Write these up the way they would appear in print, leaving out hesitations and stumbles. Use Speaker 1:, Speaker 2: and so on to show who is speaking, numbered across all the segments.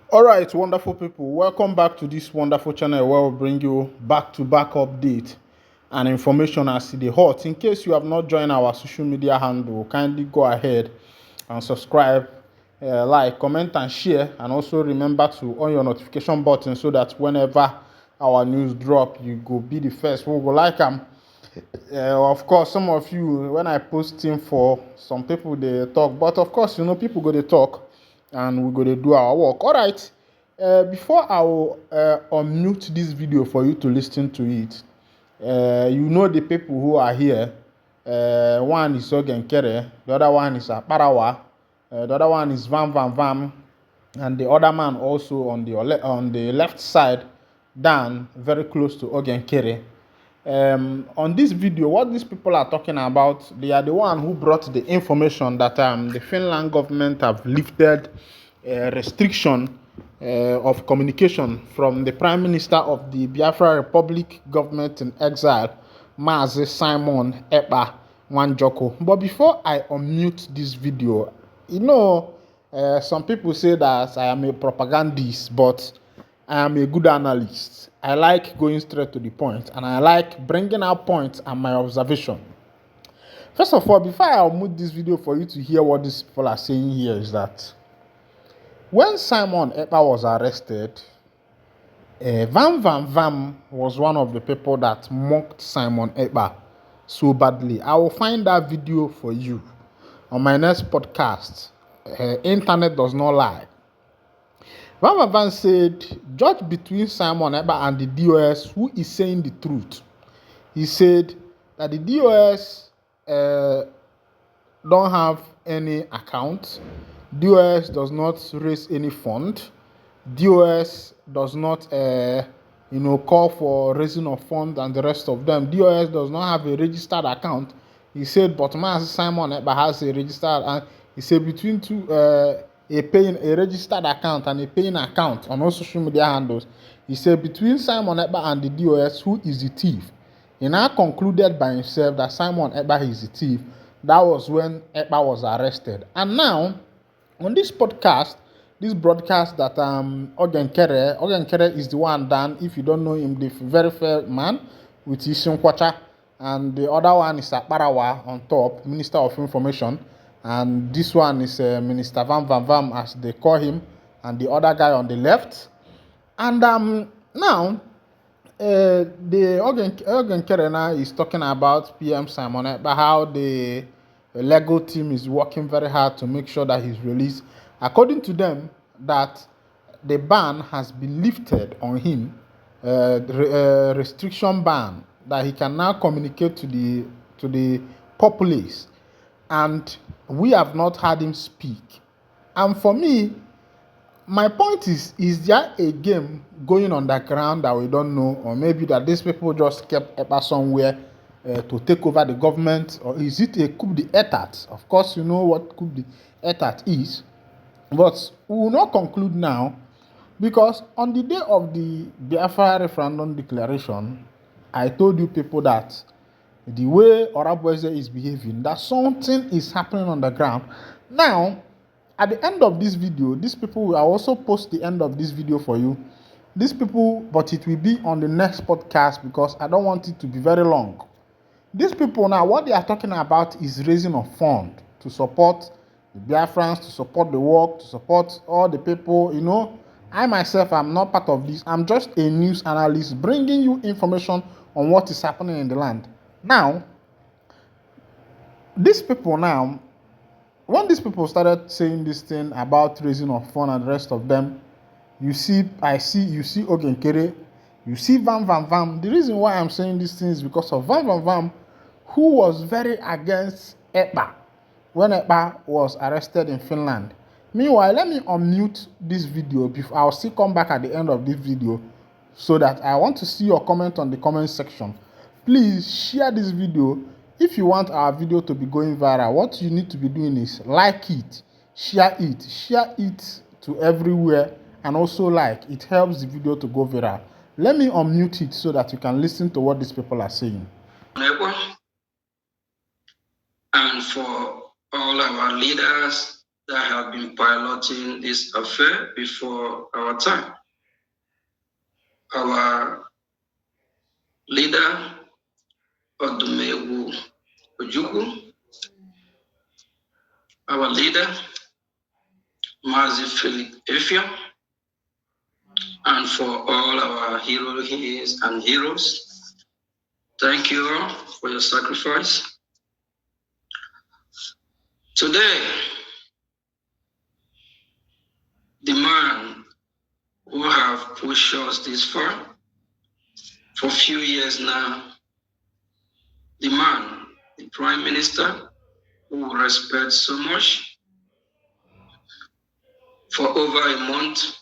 Speaker 1: All right, wonderful people, welcome back to this wonderful channel where we bring you back-to-back update and information as the hot. In case you have not joined our social media handle, kindly go ahead and subscribe, like, comment and share, and also remember to on your notification button so that whenever our news drop, you go be the first who go like them. Of course, some of you, when I post thing for some people, they talk, but of course, people go to talk and we go to do our work. All right. Before I will unmute this video for you to listen to it, the people who are here. One is Ogenkere, the other one is Aparawa, the other one is Vam Vam Vam, and the other man also on the left side, down very close to Ogenkere. On this video, what these people are talking about, they are the one who brought the information that the Finland government have lifted restriction of communication from the Prime Minister of the Biafra Republic government in exile, Mazi Simon Ekpa Wanjoko. But before I unmute this video, some people say that I am a propagandist, but I am a good analyst. I like going straight to the point, and I like bringing out points and my observation. First of all, before I unmute this video for you to hear what these people are saying here, is that when Simon Ekpa was arrested, Vam Vam Vam was one of the people that mocked Simon Ekpa so badly. I will find that video for you on my next podcast. Internet does not lie. Vam Vam Vam said, judge between Simon Ekpa and the DOS who is saying the truth. He said that the DOS don't have any account. DOS does not raise any fund. DOS does not, call for raising of funds and the rest of them. DOS does not have a registered account. He said, but Simon Ekpa has a registered, and he said between two, a registered account and a paying account on all social media handles. He said between Simon Ekpa and the DOS, who is the thief? He now concluded by himself that Simon Ekpa is the thief. That was when Ekpa was arrested. And now, on this broadcast that Ogenkere is the one done. If you don't know him, the very fair man with his Kwacha, and the other one is Aparawa on top, Minister of Information, and this one is Minister Vam Vam Vam, as they call him, and the other guy on the left. And now the Ogenkere now is talking about PM Simon Ekpa, how the Lego team is working very hard to make sure that he's released. According to them, that the ban has been lifted on him, restriction ban, that he can now communicate to the populace, and we have not heard him speak. And for me, my point is there a game going on the ground that we don't know, or maybe that these people just kept Ekpa somewhere to take over the government, or is it a coup d'état? Of course, you know what coup d'état is, but we will not conclude now, because on the day of the Biafra referendum declaration, I told you people that the way Orabweze is behaving, that something is happening on the ground. Now, at the end of this video, these people will also post the end of this video for you. These people, but it will be on the next podcast because I don't want it to be very long. These people now, what they are talking about is raising a fund to support the Biafrans, to support the work, to support all the people. I myself am not part of this. I'm just a news analyst bringing you information on what is happening in the land. Now, these people now, when these people started saying this thing about raising of fund and the rest of them, you see Ogenkere, you see Vam Vam Vam. The reason why I'm saying these things is because of Vam Vam Vam, who was very against Ekpa when Ekpa was arrested in Finland. Meanwhile, let me unmute this video. I'll still come back at the end of this video so that I want to see your comment on the comment section. Please share this video. If you want our video to be going viral, what you need to be doing is like it, share it to everywhere, and also like. It helps the video to go viral. Let me unmute it so that you can listen to what these people are saying.
Speaker 2: And for all our leaders that have been piloting this affair before our time. Our leader, Odumewu Ojukwu, our leader, Mazi Philip Efia, and for all our heroes and heroes, thank you all for your sacrifice. Today, the man who have pushed us this far for a few years now, the man, the Prime Minister, who we respect so much, for over a month,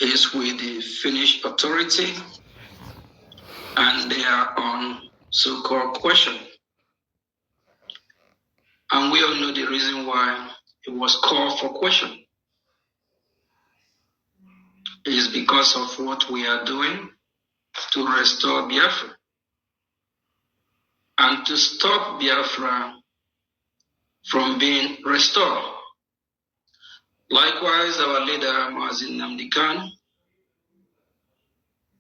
Speaker 2: is with the Finnish authority, and they are on so-called question. And we all know the reason why it was called for question. It is because of what we are doing to restore Biafra and to stop Biafra from being restored. Likewise, our leader, Mazin Nnamdi Kanu,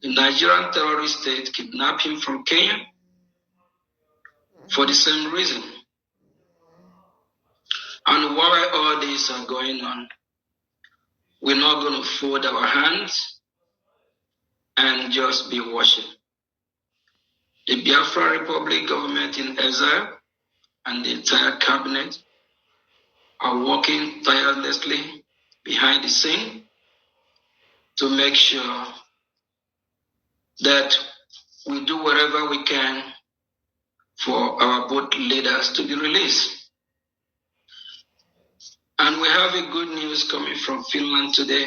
Speaker 2: the Nigerian terrorist state kidnapped him from Kenya for the same reason. And while all this are going on, we're not going to fold our hands and just be watching. The Biafra Republic government in exile and the entire cabinet are working tirelessly behind the scene to make sure that we do whatever we can for our both leaders to be released. And we have a good news coming from Finland today.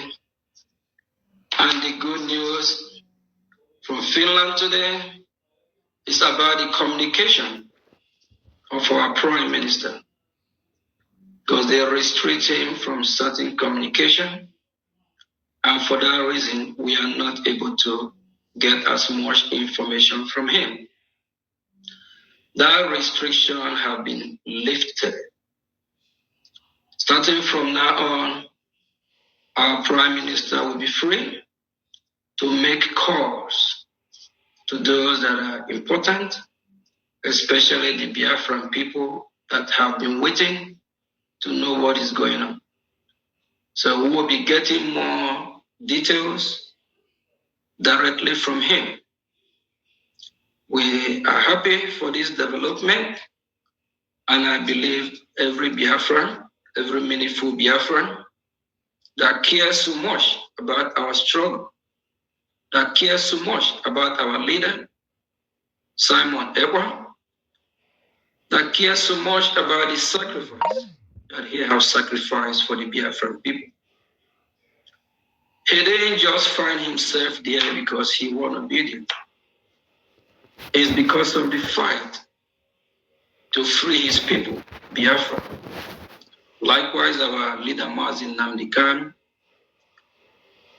Speaker 2: And the good news from Finland today is about the communication of our Prime Minister, because they restrict him from certain communication. And for that reason, we are not able to get as much information from him. That restriction have been lifted. Starting from now on, our Prime Minister will be free to make calls to those that are important, especially the Biafran people that have been waiting to know what is going on. So we will be getting more details directly from him. We are happy for this development, and I believe every Biafran, every meaningful Biafran that cares so much about our struggle, that cares so much about our leader, Simon Ekpa'S, that cares so much about the sacrifice that he has sacrificed for the Biafran people. He didn't just find himself there because he was obedient. It's because of the fight to free his people, Biafra. Likewise, our leader Mazin Nnamdi Kanu.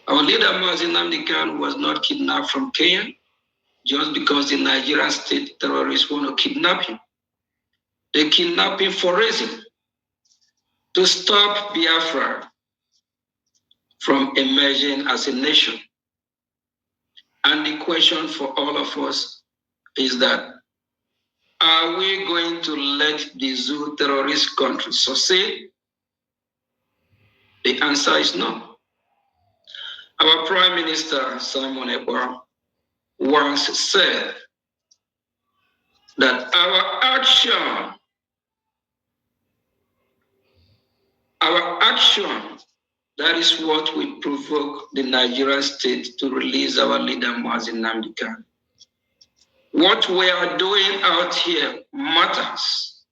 Speaker 2: Our leader Mazin Nnamdi Kanu was not kidnapped from Kenya just because the Nigerian state terrorists want to kidnap him. They kidnap him for reason to stop Biafra from emerging as a nation. And the question for all of us is that, are we going to let the zoo terrorist country succeed? The answer is no. Our Prime Minister, Simon Ekpa'S, once said that our action, that is what will provoke the Nigerian state to release our leader, Mazin Nnamdi Kanu. What we are doing out here matters.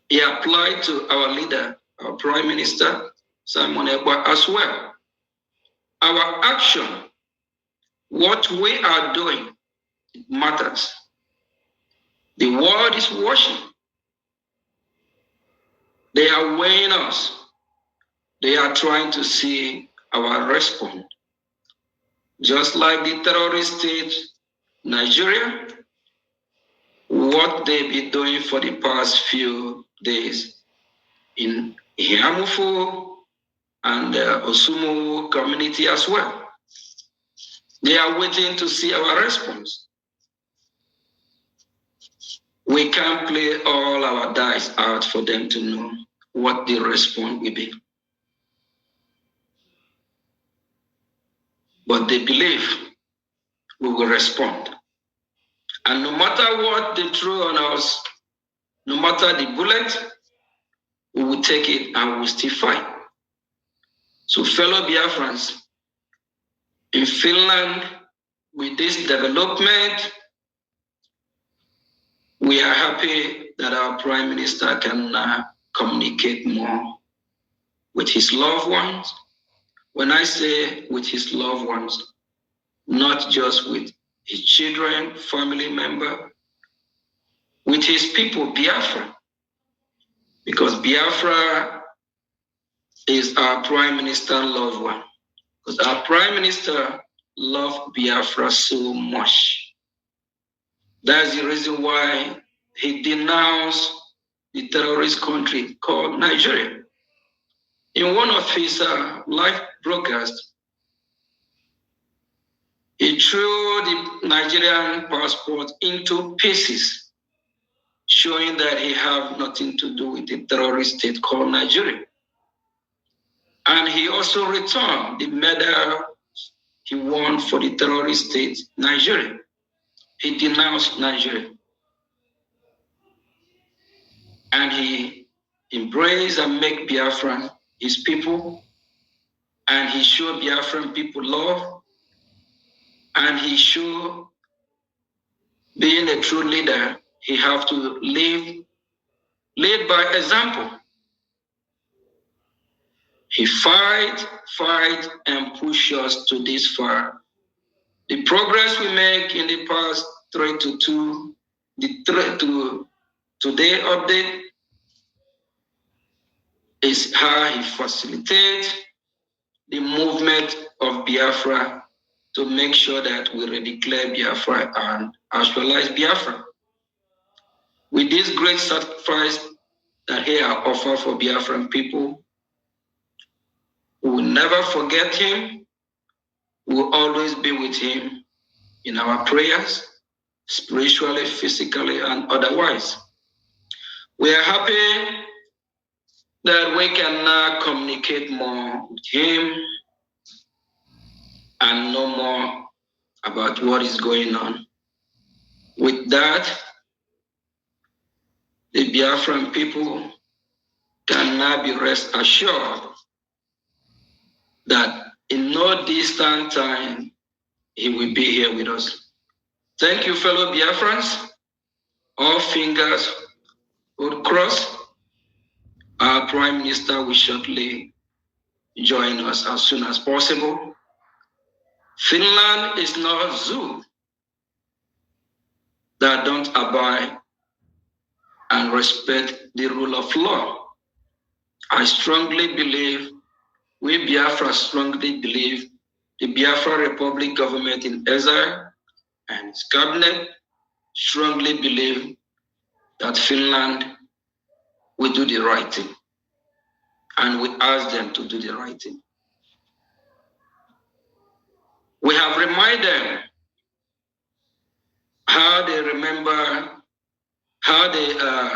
Speaker 2: He applied to our leader, our Prime Minister, Simon Ekpa'S, as well. Our action, what we are doing, it matters. The world is watching. They are weighing us. They are trying to see our response. Just like the terrorist state, Nigeria, what they've been doing for the past few days in Hiamufu and the Osumu community as well. They are waiting to see our response. We can't play all our dice out for them to know what the response will be. But they believe we will respond. And no matter what they throw on us, no matter the bullet, we will take it and we will still fight. So fellow Biafrans, in Finland, with this development, we are happy that our Prime Minister can communicate more with his loved ones. When I say with his loved ones, not just with his children, family member, with his people, Biafra. Because Biafra is our Prime Minister loved one. Because our Prime Minister loved Biafra so much. That's the reason why he denounced the terrorist country called Nigeria. In one of his live broadcasts, he threw the Nigerian passport into pieces, showing that he have nothing to do with the terrorist state called Nigeria. And he also returned the medal he won for the terrorist state, Nigeria. He denounced Nigeria. And he embraced and made Biafran his people. And he showed Biafran people love. And he showed, being a true leader, he have to lead by example. He fight, and push us to this far. The progress we make in the past 3 to 2, the 3 to today update is how he facilitates the movement of Biafra to make sure that we redeclare Biafra and actualize Biafra. With this great sacrifice that he has offered for Biafran people, we will never forget him. We will always be with him in our prayers, spiritually, physically, and otherwise. We are happy that we can now communicate more with him and know more about what is going on. With that, the Biafran people can now be rest assured that in no distant time, he will be here with us. Thank you, fellow Biafrans. All fingers will cross. Our Prime Minister will shortly join us as soon as possible. Finland is not a zoo that don't abide and respect the rule of law. I strongly believe, we Biafra strongly believe, the Biafra Republic government in exile and its cabinet strongly believe that Finland will do the right thing. And we ask them to do the right thing. We have reminded them how they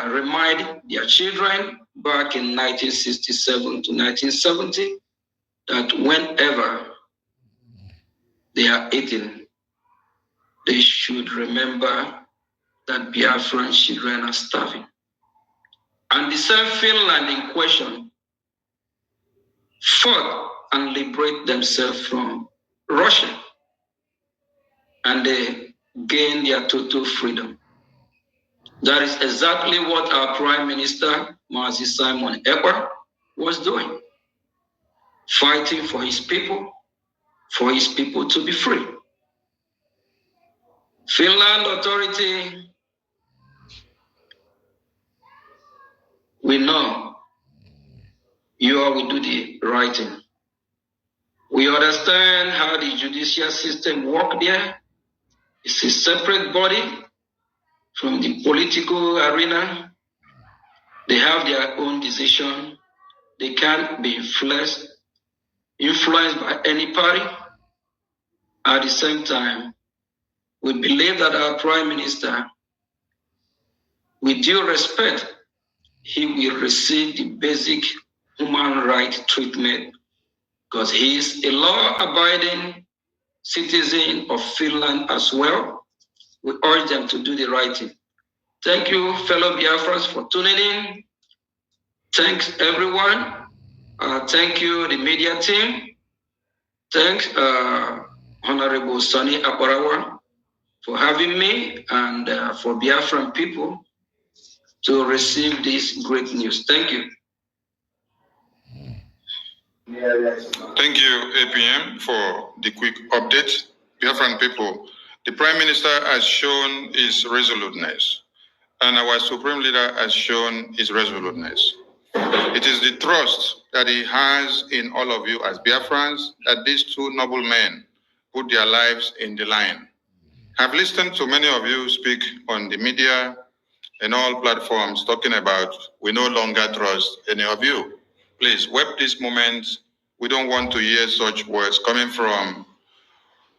Speaker 2: remind their children back in 1967 to 1970 that whenever they are eating, they should remember that Biafran children are starving. And the same Finland in question fought and liberate themselves from Russia. And they gained their total freedom. That is exactly what our Prime Minister, Mazi Simon Ekpa'S, was doing. Fighting for his people to be free. Finland authority, we know you all will do the right thing. We understand how the judicial system works there. It's a separate body from the political arena. They have their own decision. They can't be influenced by any party. At the same time, we believe that our Prime Minister, with due respect, he will receive the basic human right treatment because he is a law-abiding citizen of Finland as well. We urge them to do the right thing. Thank you, fellow Biafras, for tuning in. Thanks, everyone. Thank you, the media team. Thanks, Honorable Sani Aparawa, for having me and for Biafran people to receive this great news. Thank you.
Speaker 3: Thank you, APM, for the quick update. Biafran people, the Prime Minister has shown his resoluteness, and our Supreme Leader has shown his resoluteness. It is the trust that he has in all of you as Biafrans that these two noble men put their lives in the line. I've listened to many of you speak on the media and all platforms talking about we no longer trust any of you. Please, web this moment. We don't want to hear such words coming from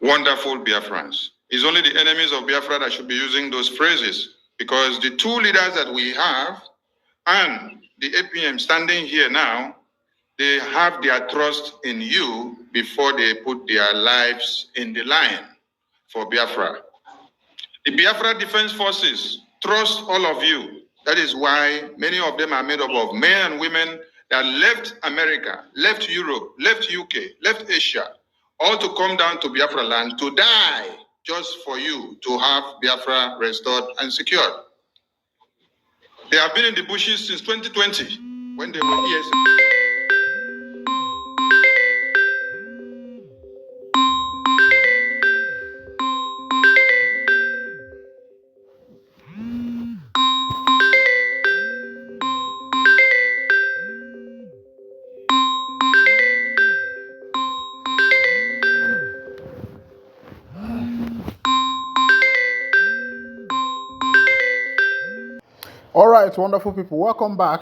Speaker 3: wonderful Biafrans. It's only the enemies of Biafra that should be using those phrases, because the two leaders that we have and the APM standing here now, they have their trust in you before they put their lives in the line for Biafra. The Biafra Defense Forces trust all of you. That is why many of them are made up of men and women that left America, left Europe, left UK, left Asia, all to come down to Biafra land to die just for you to have Biafra restored and secured. They have been in the bushes since 2020 when they were here.
Speaker 1: All right, wonderful people, welcome back.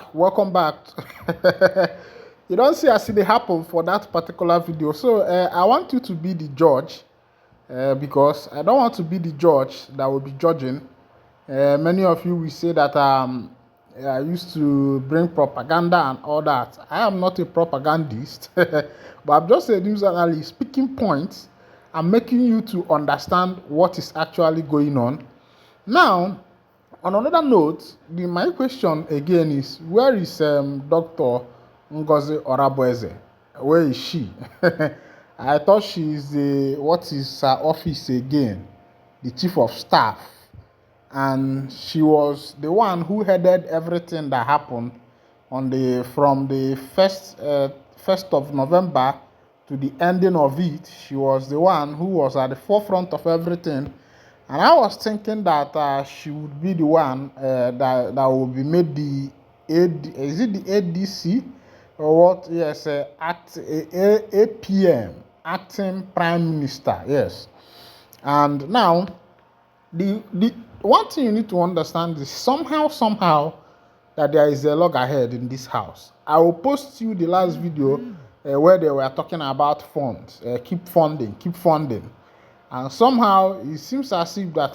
Speaker 1: You don't see as it happen for that particular video, so I want you to be the judge, because I don't want to be the judge that will be judging. Many of you will say that I used to bring propaganda and all that. I am not a propagandist, but I'm just a news analyst speaking points and making you to understand what is actually going on. Now, on another note, my question again is, where is Dr. Ngozi Orabueze? Where is she? I thought she is what is her office again? The chief of staff. And she was the one who headed everything that happened from the first of November to the ending of it. She was the one who was at the forefront of everything. And I was thinking that she would be the one that would be made the is it the ADC or what? Yes, APM, acting Prime Minister. Yes. And now the one thing you need to understand is somehow that there is a loggerhead in this house. I will post you the last video where they were talking about funds, keep funding. And somehow it seems as if that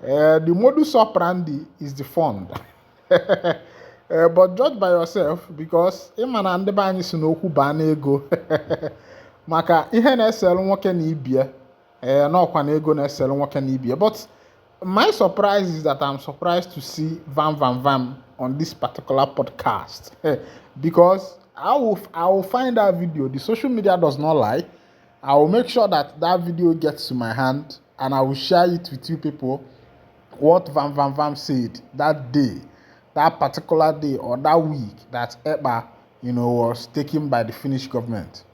Speaker 1: the modus operandi is the fund. But judge by yourself, because ịma na ndị be anyị si n'okwu baa n'ego maka ihe na-eselu nwoke na ibie n'ọkwa na ego na-eselu nwoke na ibie. But my surprise is that I'm surprised to see Vam on this particular podcast because I will find that video. The social media does not lie. I will make sure that video gets to my hand and I will share it with you people what Vam said that day, that particular day or that week that Ekpa, was taken by the Finnish government.